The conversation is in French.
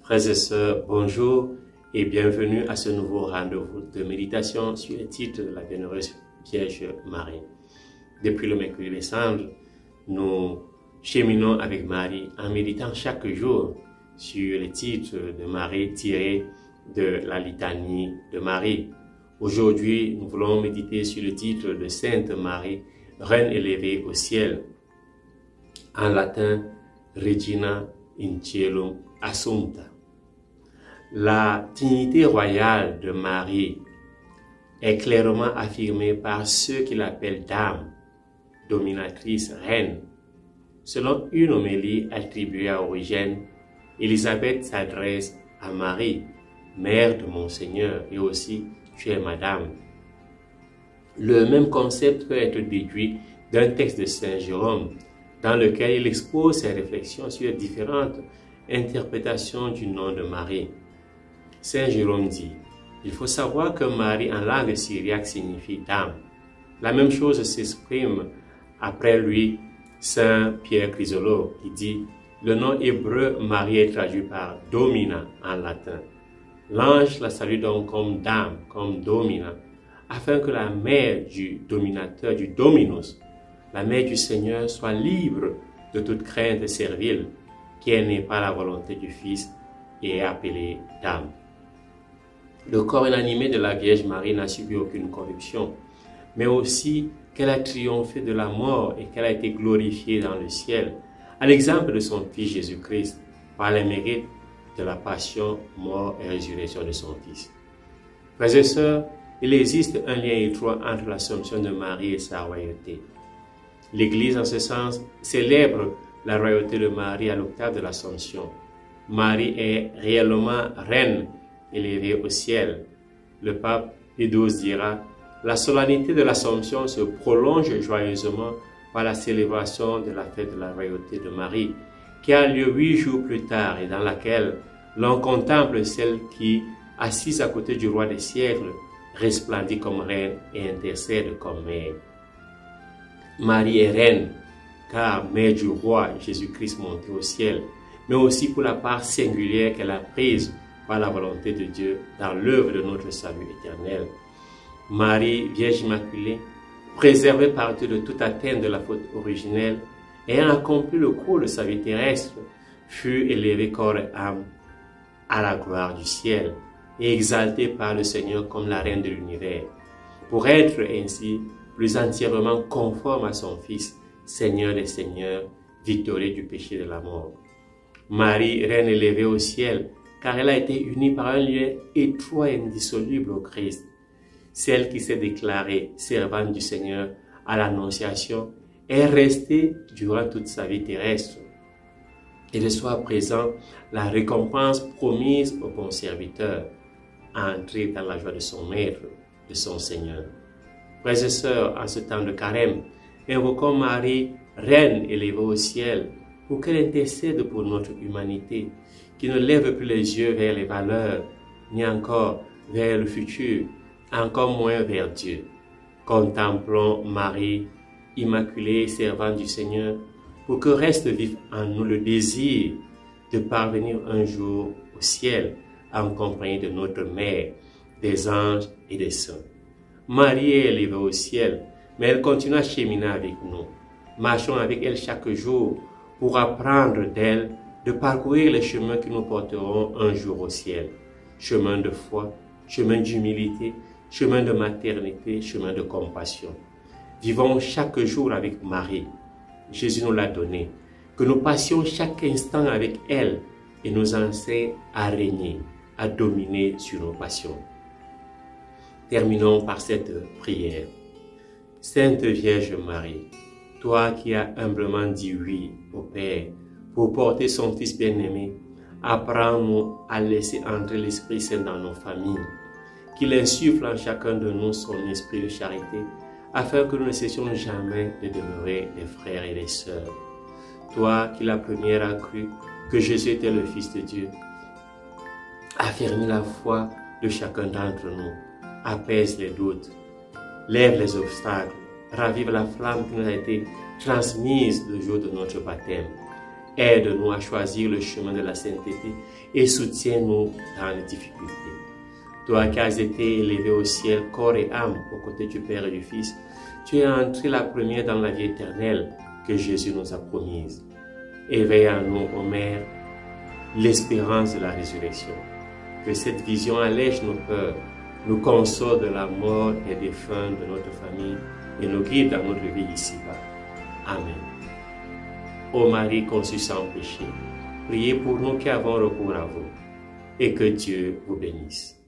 Frères et sœurs, bonjour et bienvenue à ce nouveau rendez-vous de méditation sur le titre de la Bienheureuse Vierge Marie. Depuis le mercredi des cendres, nous cheminons avec Marie en méditant chaque jour sur le titre de Marie tiré de la litanie de Marie. Aujourd'hui, nous voulons méditer sur le titre de Sainte Marie, Reine élevée au ciel. En latin, Regina in Cielum Assumpta. La dignité royale de Marie est clairement affirmée par ceux qui l'appellent dame, dominatrice, reine. Selon une homélie attribuée à Origène, Élisabeth s'adresse à Marie, mère de mon Seigneur, et aussi tu es madame. Le même concept peut être déduit d'un texte de Saint Jérôme, dans lequel il expose ses réflexions sur les différentes interprétations du nom de Marie. Saint Jérôme dit: il faut savoir que Marie en langue syriaque signifie dame. La même chose s'exprime après lui Saint Pierre Chrysologue qui dit: le nom hébreu Marie est traduit par domina en latin. L'ange la salue donc comme dame, comme domina, afin que la mère du dominateur, du dominus, la mère du Seigneur, soit libre de toute crainte servile, qu'elle n'est pas la volonté du Fils et est appelée dame. Le corps inanimé de la Vierge Marie n'a subi aucune corruption, mais aussi qu'elle a triomphé de la mort et qu'elle a été glorifiée dans le ciel, à l'exemple de son Fils Jésus-Christ, par les mérites de la passion, mort et résurrection de son Fils. Frères et sœurs, il existe un lien étroit entre l'Assomption de Marie et sa royauté. L'Église, en ce sens, célèbre la royauté de Marie à l'octave de l'Assomption. Marie est réellement reine élevée au ciel. Le pape Pie XII dira: la solennité de l'Assomption se prolonge joyeusement par la célébration de la fête de la royauté de Marie, qui a lieu 8 jours plus tard et dans laquelle l'on contemple celle qui, assise à côté du roi des siècles, resplendit comme reine et intercède comme mère. Marie est reine, car mère du roi Jésus-Christ monté au ciel, mais aussi pour la part singulière qu'elle a prise par la volonté de Dieu dans l'œuvre de notre salut éternel. Marie, Vierge Immaculée, préservée par Dieu de toute atteinte de la faute originelle, ayant accompli le cours de sa vie terrestre, fut élevée corps et âme à la gloire du ciel et exaltée par le Seigneur comme la reine de l'univers, pour être ainsi plus entièrement conforme à son Fils, Seigneur des Seigneurs, victorieux du péché de la mort. Marie, reine élevée au ciel, car elle a été unie par un lien étroit et indissoluble au Christ. Celle qui s'est déclarée servante du Seigneur à l'Annonciation est restée durant toute sa vie terrestre et reçoit à présent la récompense promise au bon serviteur, à entrer dans la joie de son Maître, de son Seigneur. Frères et sœurs, en ce temps de carême, invoquons Marie, reine élevée au ciel, pour qu'elle intercède pour notre humanité, qui ne lève plus les yeux vers les valeurs, ni encore vers le futur, encore moins vers Dieu. Contemplons Marie, Immaculée, servante du Seigneur, pour que reste vif en nous le désir de parvenir un jour au ciel, en compagnie de notre Mère, des anges et des saints. Marie est élevée au ciel, mais elle continue à cheminer avec nous. Marchons avec elle chaque jour pour apprendre d'elle de parcourir les chemins qui nous porteront un jour au ciel. Chemin de foi, chemin d'humilité, chemin de maternité, chemin de compassion. Vivons chaque jour avec Marie. Jésus nous l'a donné. Que nous passions chaque instant avec elle et nous enseigne à régner, à dominer sur nos passions. Terminons par cette prière. Sainte Vierge Marie, toi qui as humblement dit oui au Père pour porter son Fils bien-aimé, apprends-nous à laisser entrer l'Esprit Saint dans nos familles, qu'il insuffle en chacun de nous son esprit de charité, afin que nous ne cessions jamais de demeurer des frères et des sœurs. Toi qui la première as cru que Jésus était le Fils de Dieu, affermis la foi de chacun d'entre nous, apaise les doutes, lève les obstacles, ravive la flamme qui nous a été transmise le jour de notre baptême. Aide-nous à choisir le chemin de la sainteté et soutiens-nous dans les difficultés. Toi qui as été élevé au ciel, corps et âme, aux côtés du Père et du Fils, tu es entré la première dans la vie éternelle que Jésus nous a promise. Éveille en nous, ô Mère, l'espérance de la résurrection. Que cette vision allège nos peurs, nous console de la mort et des fins de notre famille et nous guide dans notre vie ici-bas. Amen. Ô Marie conçue sans péché, priez pour nous qui avons recours à vous et que Dieu vous bénisse.